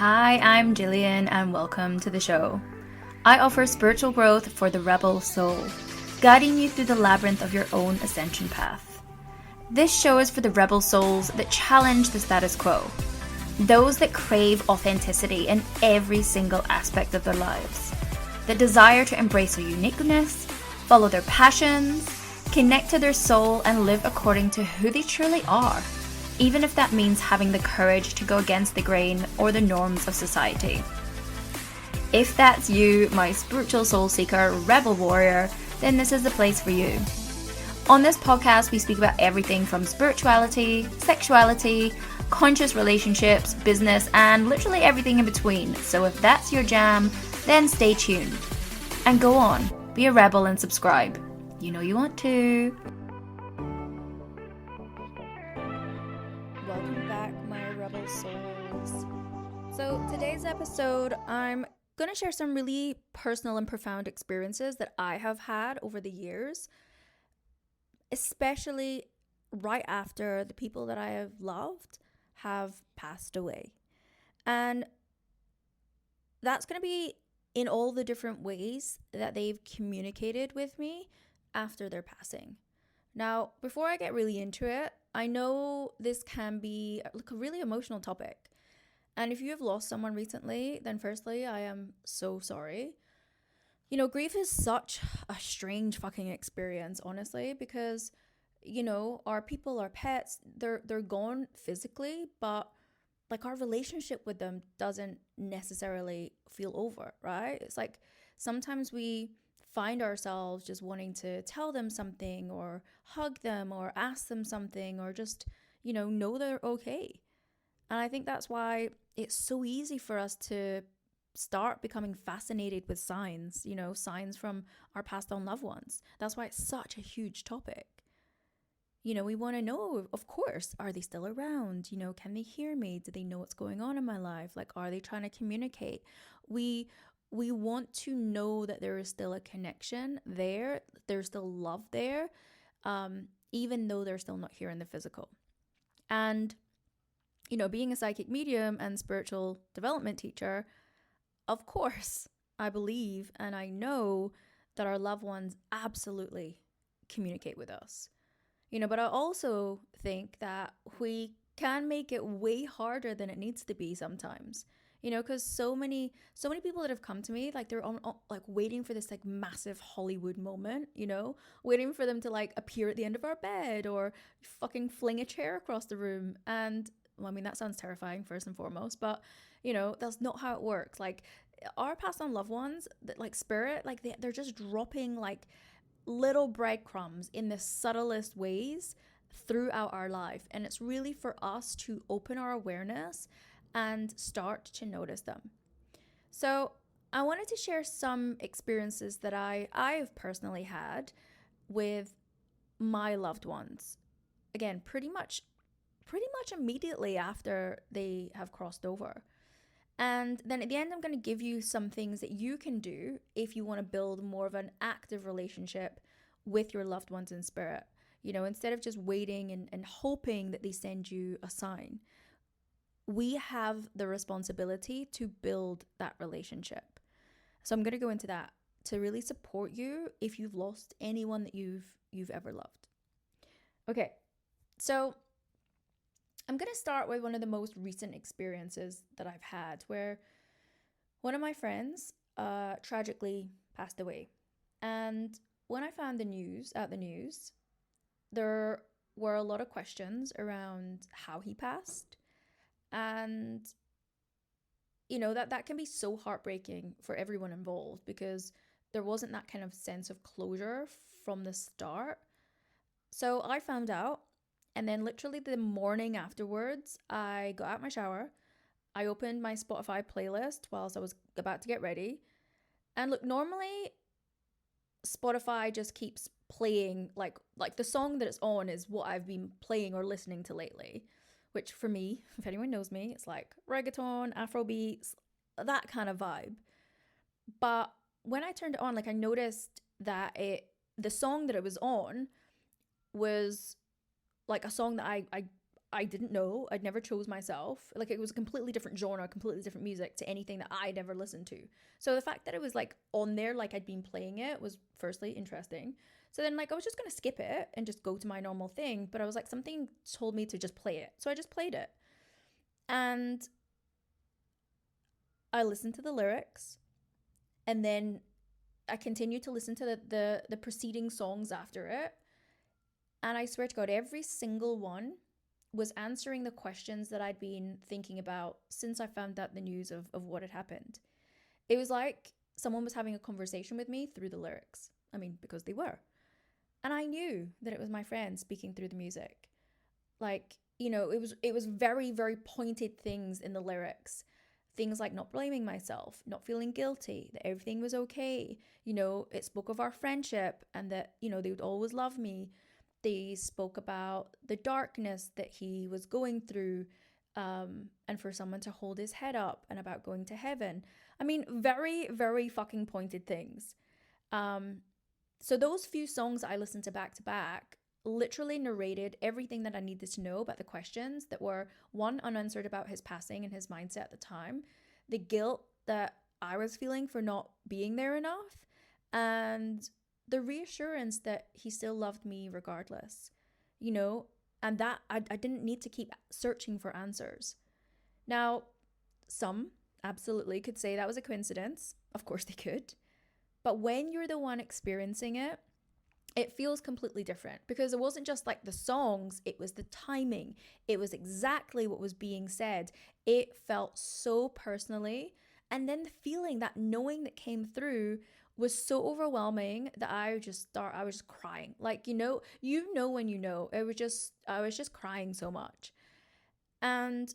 Hi, I'm Jillian and welcome to the show. I offer spiritual growth for the rebel soul, guiding you through the labyrinth of your own ascension path. This show is for the rebel souls that challenge the status quo, those that crave authenticity in every single aspect of their lives, that desire to embrace their uniqueness, follow their passions, connect to their soul, and live according to who they truly are, even if that means having the courage to go against the grain or the norms of society. If that's you, my spiritual soul seeker, rebel warrior, then this is the place for you. On this podcast, we speak about everything from spirituality, sexuality, conscious relationships, business, and literally everything in between. So if that's your jam, then stay tuned. And go on, be a rebel and subscribe. You know you want to. Welcome back, my rebel souls. So today's episode, I'm going to share some really personal and profound experiences that I have had over the years, especially right after the people that I have loved have passed away. And that's going to be in all the different ways that they've communicated with me after their passing. Now, before I get really into it, I know this can be like a really emotional topic. And if you have lost someone recently, then firstly, I am so sorry. You know, grief is such a strange fucking experience, honestly, because, you know, our people, our pets, they're gone physically, but like our relationship with them doesn't necessarily feel over, right? It's like sometimes we find ourselves just wanting to tell them something or hug them or ask them something or just, know they're okay. And I think that's why it's so easy for us to start becoming fascinated with signs, signs from our passed on loved ones. That's why it's such a huge topic. We want to know, of course, are they still around? Can they hear me? Do they know what's going on in my life? Like, are they trying to communicate? We want to know that there is still a connection there. There's still love there, even though they're still not here in the physical. And, being a psychic medium and spiritual development teacher, of course, I believe and I know that our loved ones absolutely communicate with us. But I also think that we can make it way harder than it needs to be sometimes. Because so many people that have come to me, like they're on like waiting for this like massive Hollywood moment, waiting for them to like appear at the end of our bed or fucking fling a chair across the room. And well, I mean, that sounds terrifying first and foremost, but that's not how it works. Like our passed on loved ones, like spirit, like they're just dropping like little breadcrumbs in the subtlest ways throughout our life. And it's really for us to open our awareness and start to notice them. So I wanted to share some experiences that I've personally had with my loved ones. Again, pretty much immediately after they have crossed over. And then at the end, I'm going to give you some things that you can do if you want to build more of an active relationship with your loved ones in spirit. Instead of just waiting and hoping that they send you a sign, we have the responsibility to build that relationship. So I'm going to go into that to really support you if you've lost anyone that you've ever loved. Okay, so I'm going to start with one of the most recent experiences that I've had where one of my friends tragically passed away. And when I found the news, there were a lot of questions around how he passed. And, that can be so heartbreaking for everyone involved because there wasn't that kind of sense of closure from the start. So I found out. And then literally the morning afterwards, I got out my shower. I opened my Spotify playlist whilst I was about to get ready. And look, normally Spotify just keeps playing like the song that it's on is what I've been playing or listening to lately, which for me, if anyone knows me, it's like reggaeton, Afro beats, that kind of vibe. But when I turned it on, like I noticed that the song that it was on was like a song that I didn't know. I'd never chose myself. Like, it was a completely different genre, completely different music to anything that I'd ever listened to. So the fact that it was like on there, like I'd been playing it, was firstly interesting. So then, like, I was just gonna skip it and just go to my normal thing, but I was like, something told me to just play it, so I just played it, and I listened to the lyrics, and then I continued to listen to the preceding songs after it, and I swear to God, every single one was answering the questions that I'd been thinking about since I found out the news of what had happened. It was like someone was having a conversation with me through the lyrics. I mean, because they were. And I knew that it was my friend speaking through the music. Like, it was very, very pointed things in the lyrics. Things like not blaming myself, not feeling guilty, that everything was okay. It spoke of our friendship and that, they would always love me. They spoke about the darkness that he was going through, and for someone to hold his head up, and about going to heaven. I mean, very, very fucking pointed things. So those few songs I listened to back literally narrated everything that I needed to know about the questions that were, one, unanswered about his passing and his mindset at the time, the guilt that I was feeling for not being there enough, and the reassurance that he still loved me regardless, and that I didn't need to keep searching for answers. Now, some absolutely could say that was a coincidence. Of course they could. But when you're the one experiencing it, it feels completely different, because it wasn't just like the songs, it was the timing. It was exactly what was being said. It felt so personally. And then the feeling, that knowing that came through, was so overwhelming that I was just crying. Like, when I was just crying so much. And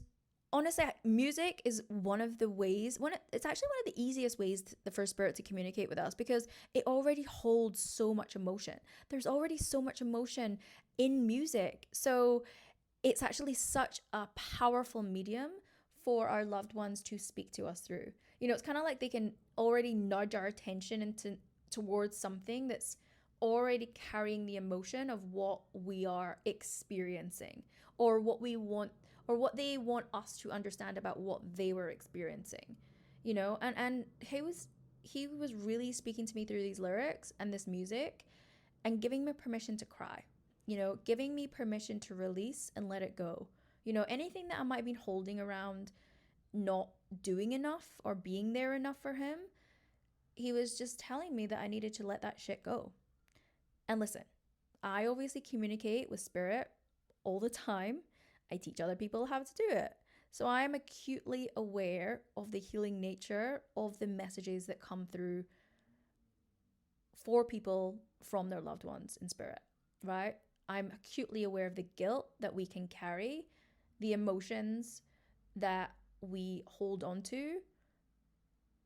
honestly, music is one of the ways, it's actually one of the easiest ways for spirit to communicate with us, because it already holds so much emotion. There's already so much emotion in music. So it's actually such a powerful medium for our loved ones to speak to us through. It's kind of like they can already nudge our attention towards something that's already carrying the emotion of what we are experiencing, or what we want, or what they want us to understand about what they were experiencing. And he was really speaking to me through these lyrics and this music, and giving me permission to cry, giving me permission to release and let it go. Anything that I might have been holding around, not doing enough or being there enough for him, he was just telling me that I needed to let that shit go. And listen, I obviously communicate with spirit all the time. I teach other people how to do it. So I am acutely aware of the healing nature of the messages that come through for people from their loved ones in spirit, right? I'm acutely aware of the guilt that we can carry, the emotions that we hold on to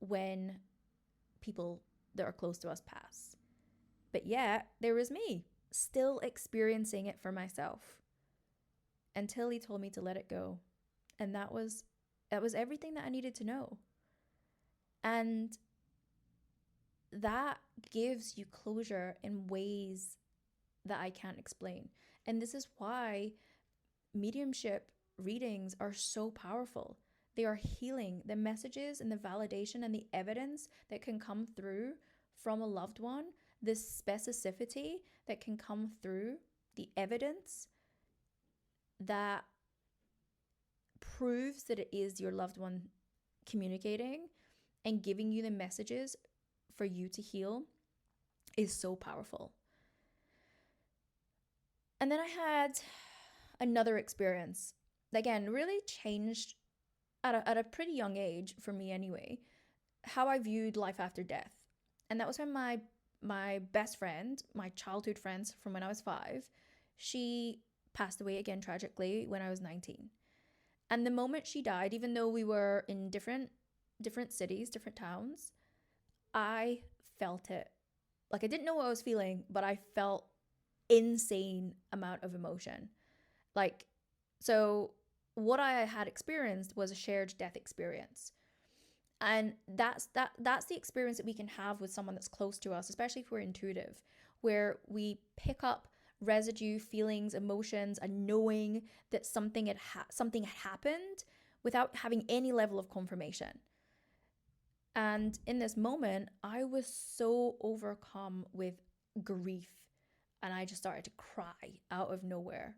when people that are close to us pass. But yet, there was me, still experiencing it for myself, until he told me to let it go. And that was everything that I needed to know. And that gives you closure in ways that I can't explain. And this is why mediumship readings are so powerful. They are healing. The messages and the validation and the evidence that can come through from a loved one, this specificity that can come through, the evidence that proves that it is your loved one communicating and giving you the messages for you to heal, is so powerful. And then I had another experience that, again, really changed at a pretty young age, for me anyway, how I viewed life after death. And that was when my best friend, my childhood friend from when I was 5, she passed away again tragically when I was 19. And the moment she died, even though we were in different cities, different towns, I felt it. Like, I didn't know what I was feeling, but I felt insane amount of emotion. Like, so what I had experienced was a shared death experience. And that's the experience that we can have with someone that's close to us, especially if we're intuitive, where we pick up residue, feelings, emotions, and knowing that something had happened without having any level of confirmation. And in this moment, I was so overcome with grief, and I just started to cry out of nowhere.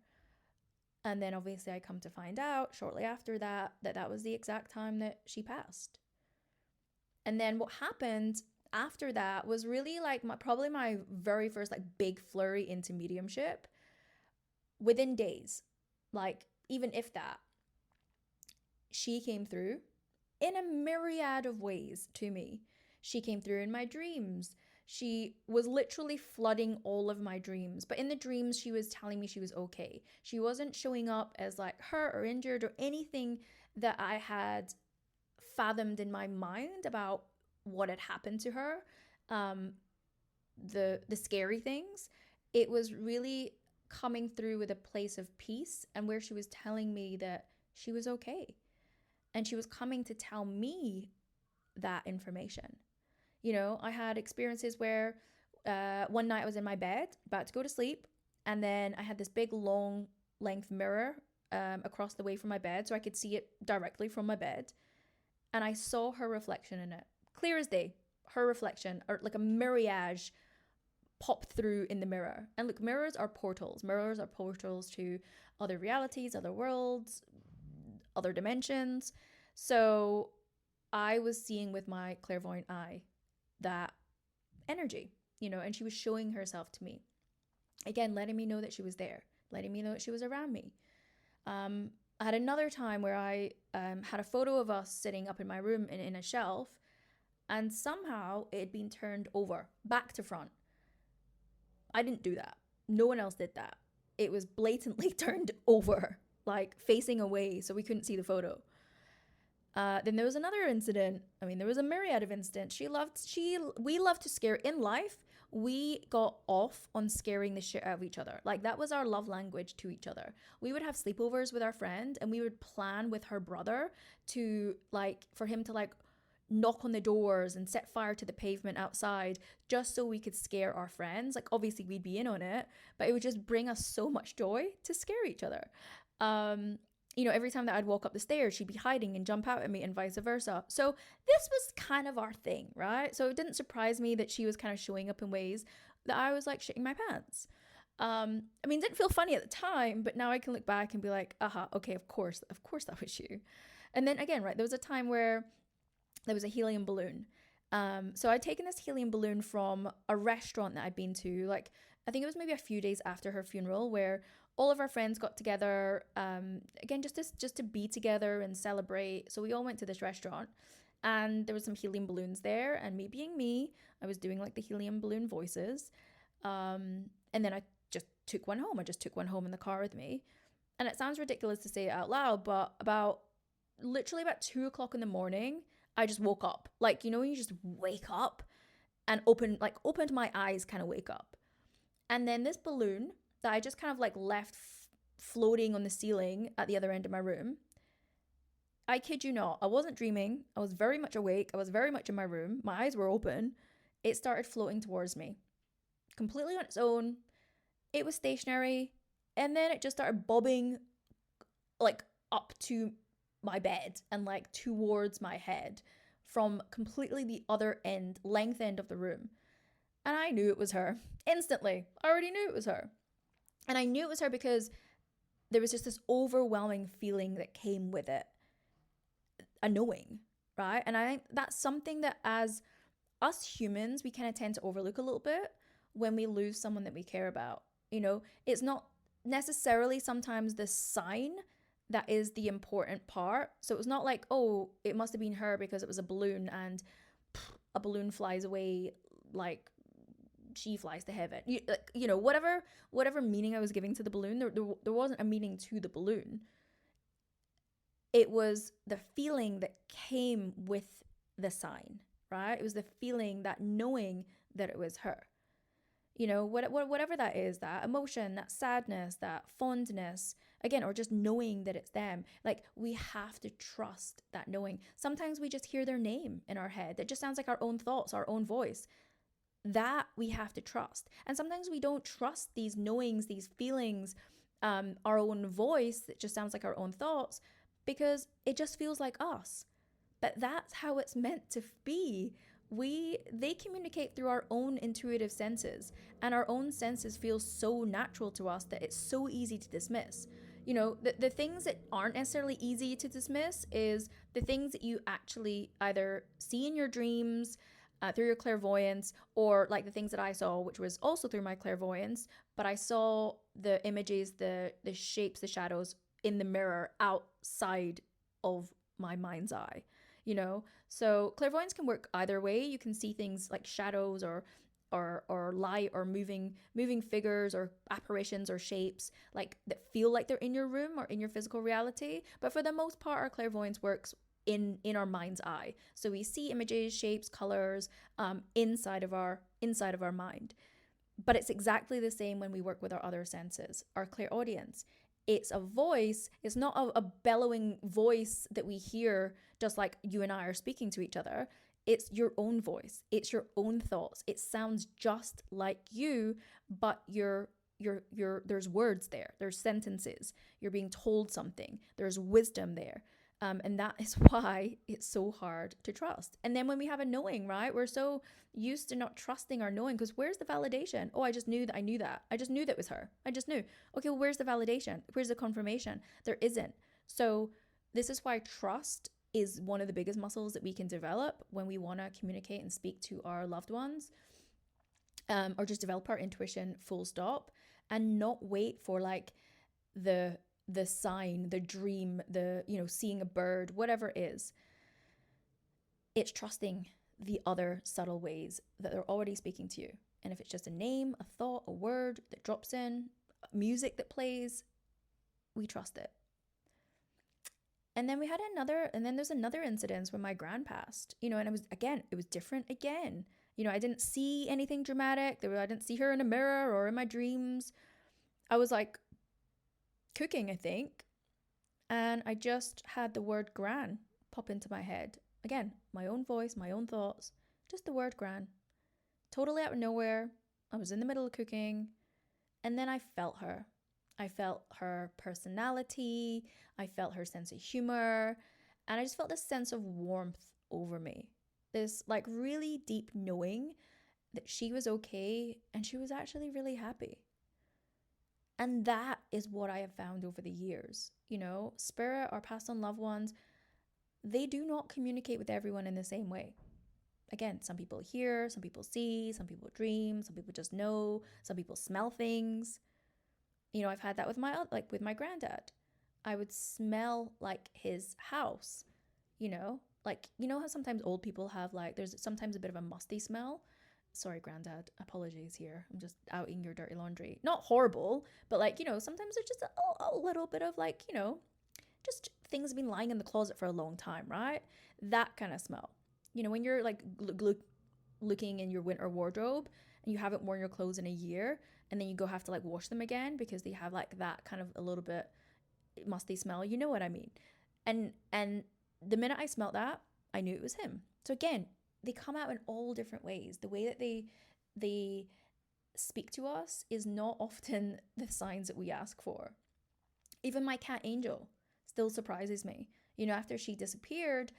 And then obviously I come to find out shortly after that that was the exact time that she passed. And then what happened after that was really like probably my very first like big flurry into mediumship within days. Like, even if that, she came through in a myriad of ways to me. She came through in my dreams. She was literally flooding all of my dreams. But in the dreams, she was telling me she was okay. She wasn't showing up as like hurt or injured or anything that I had fathomed in my mind about what had happened to her. The scary things. It was really coming through with a place of peace, and where she was telling me that she was okay. And she was coming to tell me that information. You know, I had experiences where one night I was in my bed, about to go to sleep, and then I had this big long length mirror across the way from my bed, so I could see it directly from my bed. And I saw her reflection in it, clear as day. Her reflection, or like a mirage, popped through in the mirror. And look, mirrors are portals. Mirrors are portals to other realities, other worlds, other dimensions. So I was seeing with my clairvoyant eye that energy, you know, and she was showing herself to me. Again, letting me know that she was there, letting me know that she was around me. I had another time where I had a photo of us sitting up in my room in a shelf, and somehow it had been turned over, back to front. I didn't do that. No one else did that. It was blatantly turned over, like facing away, so we couldn't see the photo. Then there was another incident. I mean, there was a myriad of incidents. We loved to scare in life. We got off on scaring the shit out of each other. Like, that was our love language to each other. We would have sleepovers with our friend, and we would plan with her brother to like, for him to like knock on the doors and set fire to the pavement outside just so we could scare our friends. Like, obviously we'd be in on it, but it would just bring us so much joy to scare each other. You know, every time that I'd walk up the stairs, she'd be hiding and jump out at me, and vice versa. So this was kind of our thing, right? So it didn't surprise me that she was kind of showing up in ways that I was like shitting my pants. I mean, it didn't feel funny at the time, but now I can look back and be like, aha, okay, of course that was you. And then again, right, there was a time where there was a helium balloon. So I'd taken this helium balloon from a restaurant that I'd been to, like, I think it was maybe a few days after her funeral, where all of our friends got together, again, just to be together and celebrate. So we all went to this restaurant, and there was some helium balloons there, and me being me, I was doing like the helium balloon voices. And then I just took one home. I just took one home in the car with me. And it sounds ridiculous to say it out loud, but literally about 2 o'clock in the morning, I just woke up. Like, you know, you just wake up and opened my eyes, kind of wake up. And then this balloon that I just kind of like left floating on the ceiling at the other end of my room. I kid you not, I wasn't dreaming. I was very much awake. I was very much in my room. My eyes were open. It started floating towards me, completely on its own. It was stationary. And then it just started bobbing like up to my bed and like towards my head from completely the other end, length end of the room. And I knew it was her instantly. I already knew it was her. And I knew it was her because there was just this overwhelming feeling that came with it. A knowing, right? And I think that's something that as us humans, we kind of tend to overlook a little bit when we lose someone that we care about. You know, it's not necessarily sometimes the sign that is the important part. So it's not like, oh, it must have been her because it was a balloon and a balloon flies away, like she flies to heaven. You know, whatever meaning I was giving to the balloon, there wasn't a meaning to the balloon. It was the feeling that came with the sign, right? It was the feeling, that knowing that it was her. You know, whatever that is, that emotion, that sadness, that fondness, again, or just knowing that it's them. Like, we have to trust that knowing. Sometimes we just hear their name in our head. It just sounds like our own thoughts, our own voice. that we have to trust. And sometimes we don't trust these knowings, these feelings, our own voice that just sounds like our own thoughts, because it just feels like us. But that's how it's meant to be. They communicate through our own intuitive senses, and our own senses feel so natural to us that it's so easy to dismiss. The things that aren't necessarily easy to dismiss is the things that you actually either see in your dreams, through your clairvoyance, or like the things that I saw, which was also through my clairvoyance, but I saw the images, the shapes, the shadows in the mirror outside of my mind's eye. So clairvoyance can work either way. You can see things like shadows or light or moving figures or apparitions or shapes like that feel like they're in your room or in your physical reality. But for the most part, our clairvoyance works in our mind's eye. So we see images, shapes, colors, inside of our mind. But it's exactly the same when we work with our other senses. Our clairaudience, it's a voice. It's not a bellowing voice that we hear just like you and I are speaking to each other. It's your own voice. It's your own thoughts. It sounds just like you, but there's words there. There's sentences. You're being told something. There's wisdom there. And that is why it's so hard to trust. And then when we have a knowing, right, we're so used to not trusting our knowing, because where's the validation? Oh, I just knew that I knew that. I just knew that was her. I just knew. Okay, well, where's the validation? Where's the confirmation? There isn't. So this is why trust is one of the biggest muscles that we can develop when we want to communicate and speak to our loved ones, or just develop our intuition full stop, and not wait for like the sign, the dream, seeing a bird, whatever it is. It's trusting the other subtle ways that they're already speaking to you. And if it's just a name, a thought, a word that drops in, music that plays, we trust it. And then there's another incident when my gran passed, and it was different again. I didn't see anything dramatic. I didn't see her in a mirror or in my dreams. I was like cooking, I think, and I just had the word gran pop into my head. Again, my own voice, my own thoughts, just the word gran. Totally out of nowhere. I was in the middle of cooking, and then I felt her. I felt her personality. I felt her sense of humor, and I just felt this sense of warmth over me. This like really deep knowing that she was okay and she was actually really happy. And that is what I have found over the years. Spirit, our past on loved ones, they do not communicate with everyone in the same way. Again, some people hear, some people see, some people dream, some people just know, some people smell things. I've had that with my granddad. I would smell like his house, how sometimes old people have there's sometimes a bit of a musty smell. Sorry, granddad, apologies here. I'm just outing your dirty laundry. Not horrible, but sometimes there's just a little bit of just things have been lying in the closet for a long time, right? That kind of smell. When you're looking in your winter wardrobe and you haven't worn your clothes in a year, and then you go have to wash them again because they have that kind of a little bit musty smell. You know what I mean? And the minute I smelled that, I knew it was him. So again, they come out in all different ways. The way that they speak to us is not often the signs that we ask for. Even my cat Angel still surprises me. After she disappeared,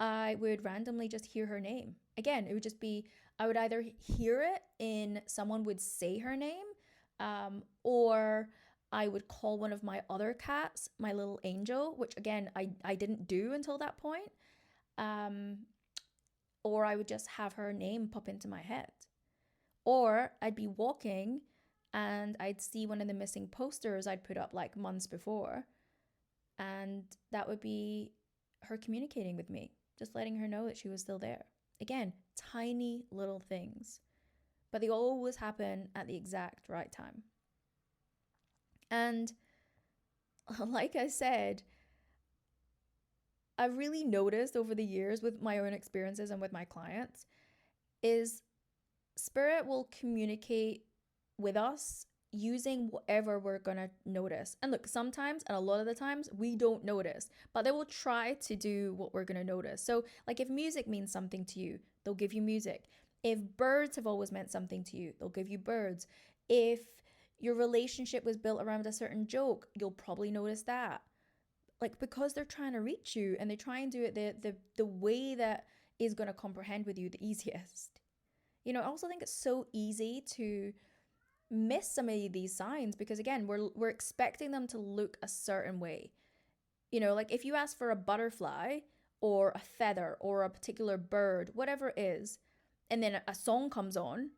I would randomly just hear her name. Again, it would just be, I would either hear it in someone would say her name, or I would call one of my other cats, my little Angel, which again, I didn't do until that point. Or I would just have her name pop into my head. Or I'd be walking and I'd see one of the missing posters I'd put up months before. And that would be her communicating with me, just letting her know that she was still there. Again, tiny little things, but they always happen at the exact right time. And like I said, I've really noticed over the years with my own experiences and with my clients is spirit will communicate with us using whatever we're going to notice. And look, sometimes and a lot of the times we don't notice, but they will try to do what we're going to notice. So if music means something to you, they'll give you music. If birds have always meant something to you, they'll give you birds. If your relationship was built around a certain joke, you'll probably notice that. Like, because they're trying to reach you and they try and do it the way that is going to comprehend with you the easiest. You know, I also think it's so easy to miss some of these signs because again, we're expecting them to look a certain way. You know, like if you ask for a butterfly or a feather or a particular bird, whatever it is, and then a song comes on,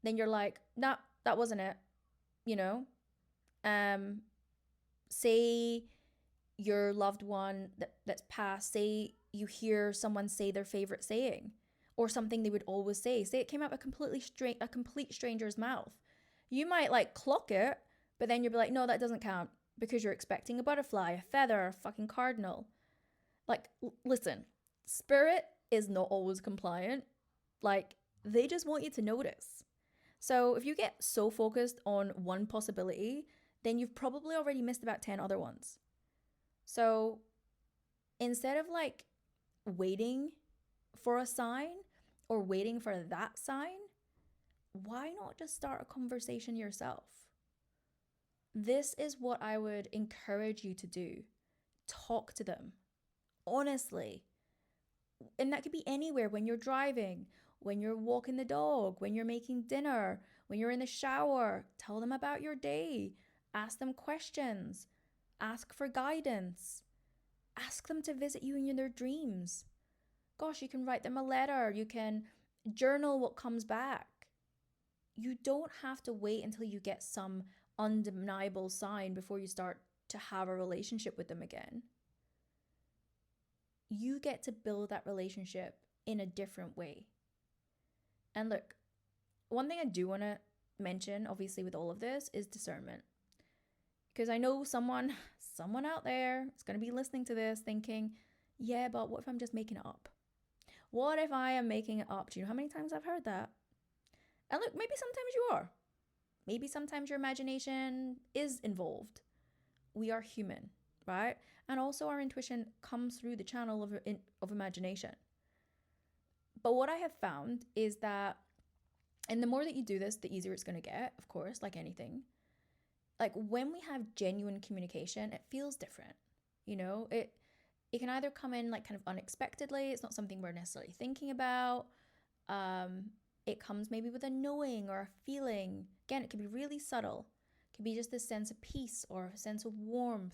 then you're like, nah, that wasn't it. You know, um, say your loved one that's passed, say you hear someone say their favorite saying or something they would always say it came out of a complete stranger's mouth. You might like clock it, but then you'll be like, no, that doesn't count because you're expecting a butterfly, a feather, a fucking cardinal. Like, listen, spirit is not always compliant. Like, they just want you to notice. So if you get so focused on one possibility, then you've probably already missed about 10 other ones. So instead of like waiting for a sign or waiting for that sign, why not just start a conversation yourself? This is what I would encourage you to do. Talk to them, honestly. And that could be anywhere, when you're driving, when you're walking the dog, when you're making dinner, when you're in the shower. Tell them about your day. Ask them questions. Ask for guidance. Ask them to visit you in their dreams. Gosh, you can write them a letter. You can journal what comes back. You don't have to wait until you get some undeniable sign before you start to have a relationship with them again. You get to build that relationship in a different way. And look, one thing I do want to mention, obviously, with all of this is discernment. Because I know someone out there is going to be listening to this thinking, yeah, but what if I'm just making it up? What if I am making it up? Do you know how many times I've heard that? And look, maybe sometimes you are. Maybe sometimes your imagination is involved. We are human, right? And also our intuition comes through the channel of imagination. But what I have found is that, and the more that you do this, the easier it's going to get, of course, like anything. Like when we have genuine communication, it feels different. You know, it can either come in like kind of unexpectedly. It's not something we're necessarily thinking about. It comes maybe with a knowing or a feeling. Again, it can be really subtle. It can be just this sense of peace or a sense of warmth.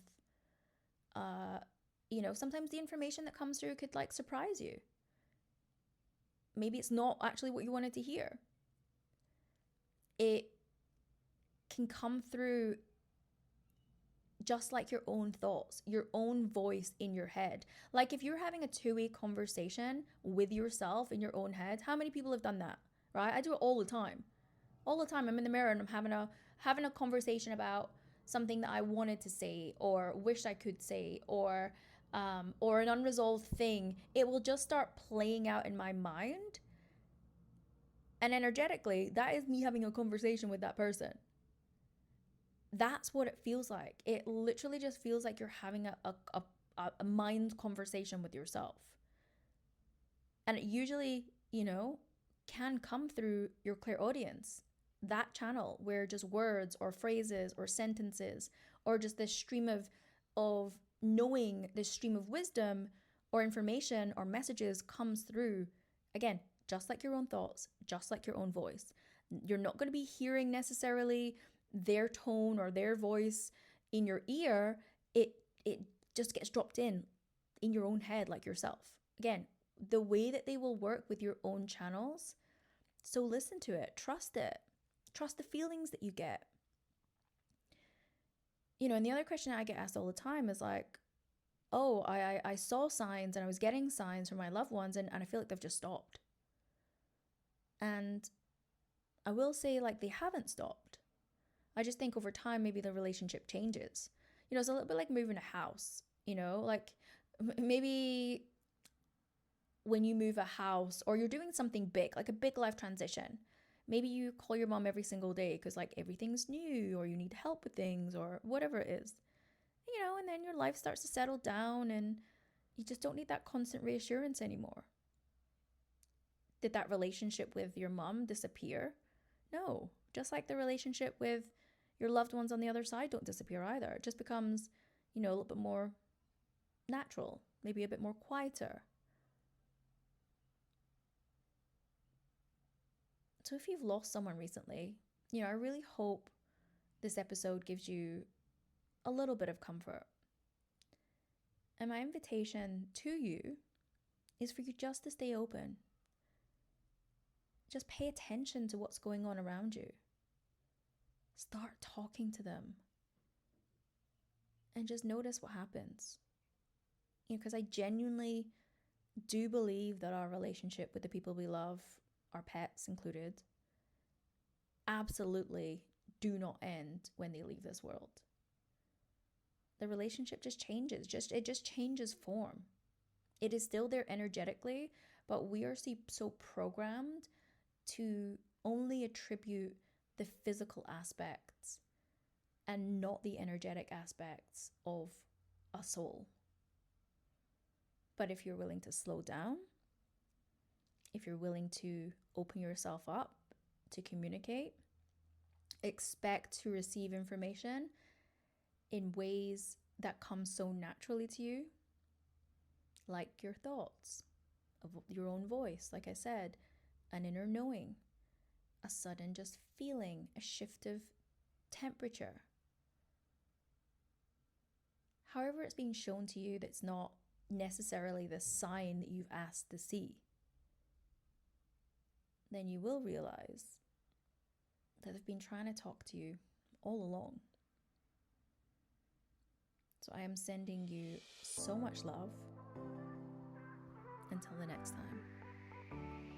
You know, sometimes the information that comes through could like surprise you. Maybe it's not actually what you wanted to hear. It can come through just like your own thoughts, your own voice in your head. Like if you're having a two-way conversation with yourself in your own head, how many people have done that, right? I do it all the time. All the time I'm in the mirror and I'm having a conversation about something that I wanted to say or wish I could say or an unresolved thing. It will just start playing out in my mind. And energetically, that is me having a conversation with that person. That's what it feels like. It literally just feels like you're having a mind conversation with yourself. And it usually, you know, can come through your clairaudience, that channel where just words or phrases or sentences or just this stream of knowing, this stream of wisdom or information or messages comes through. Again, just like your own thoughts, just like your own voice. You're not going to be hearing necessarily their tone or their voice in your ear. It just gets dropped in your own head like yourself. Again, the way that they will work with your own channels. So listen to it, trust the feelings that you get. You know, and the other question I get asked all the time is like, oh, I saw signs and I was getting signs from my loved ones and I feel like they've just stopped. And I will say, like, they haven't stopped. I just think over time, maybe the relationship changes. You know, it's a little bit like moving a house, you know, like maybe when you move a house or you're doing something big, like a big life transition, maybe you call your mom every single day because like everything's new or you need help with things or whatever it is, you know, and then your life starts to settle down and you just don't need that constant reassurance anymore. Did that relationship with your mom disappear? No. Just like the relationship with your loved ones on the other side don't disappear either. It just becomes, a little bit more natural, maybe a bit more quieter. So if you've lost someone recently, I really hope this episode gives you a little bit of comfort. And my invitation to you is for you just to stay open. Just pay attention to what's going on around you. Start talking to them. And just notice what happens. Because I genuinely do believe that our relationship with the people we love, our pets included, absolutely do not end when they leave this world. The relationship just changes. It just changes form. It is still there energetically, but we are so programmed to only attribute the physical aspects and not the energetic aspects of a soul. But if you're willing to slow down, if you're willing to open yourself up to communicate, expect to receive information in ways that come so naturally to you, like your thoughts, of your own voice, like I said, an inner knowing, a sudden just feeling, a shift of temperature. However it's being shown to you, that's not necessarily the sign that you've asked to see, then you will realize that they've been trying to talk to you all along. So I am sending you so much love. Until the next time.